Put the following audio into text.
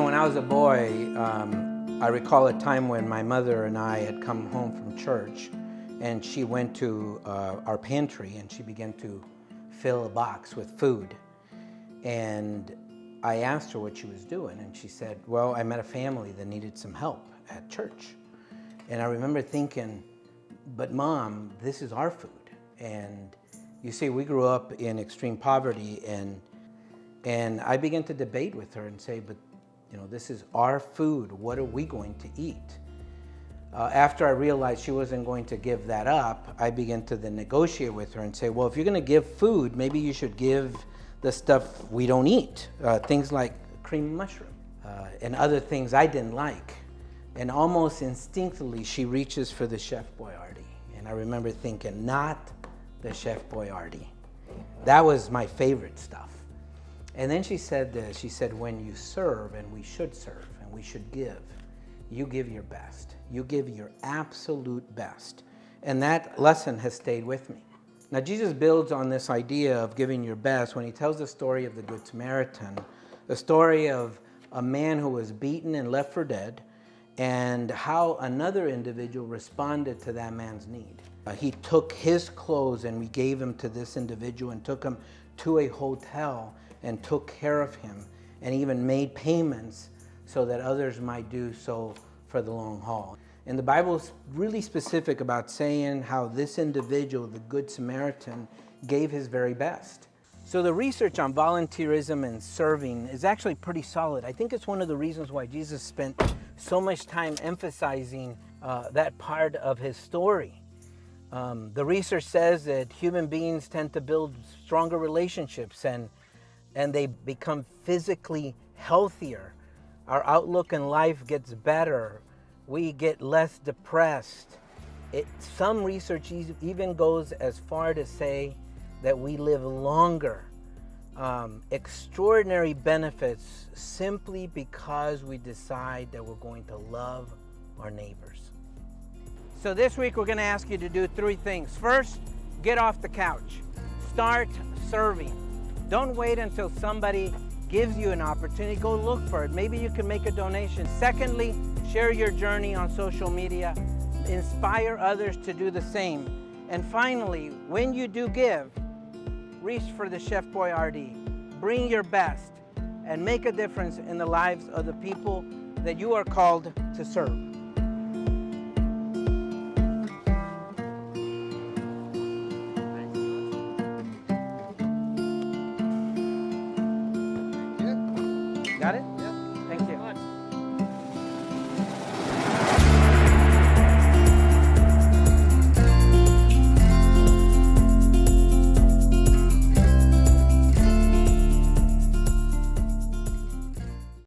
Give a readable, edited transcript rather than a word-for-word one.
When I was a boy, I recall a time when my mother and I had come home from church, and she went to our pantry and she began to fill a box with food. And I asked her what she was doing, and she said, well, I met a family that needed some help at church. And I remember thinking, but Mom, this is our food. And you see, we grew up in extreme poverty, and I began to debate with her and say, but this is our food. What are we going to eat? After I realized she wasn't going to give that up, I began to then negotiate with her and say, well, if you're going to give food, maybe you should give the stuff we don't eat, things like cream mushroom and other things I didn't like. And almost instinctively, she reaches for the Chefboyardee. And I remember thinking, not the Chefboyardee. That was my favorite stuff. And then she said this, she said, when you serve, and we should serve, and we should give, you give your best. You give your absolute best. And that lesson has stayed with me. Now, Jesus builds on this idea of giving your best when he tells the story of the Good Samaritan, the story of a man who was beaten and left for dead, and how another individual responded to that man's need. He took his clothes and we gave him to this individual and took him to a hotel and took care of him and even made payments so that others might do so for the long haul. And the Bible is really specific about saying how this individual, the Good Samaritan, gave his very best. So the research on volunteerism and serving is actually pretty solid. I think it's one of the reasons why Jesus spent so much time emphasizing that part of his story. The research says that human beings tend to build stronger relationships and they become physically healthier. Our outlook in life gets better. We get less depressed. Some research even goes as far to say that we live longer. Extraordinary benefits simply because we decide that we're going to love our neighbors. So this week we're going to ask you to do 3 things. First, get off the couch. Start serving. Don't wait until somebody gives you an opportunity. Go look for it. Maybe you can make a donation. Secondly, share your journey on social media. Inspire others to do the same. And finally, when you do give, reach for the Chefboyardee. Bring your best and make a difference in the lives of the people that you are called to serve. Got it?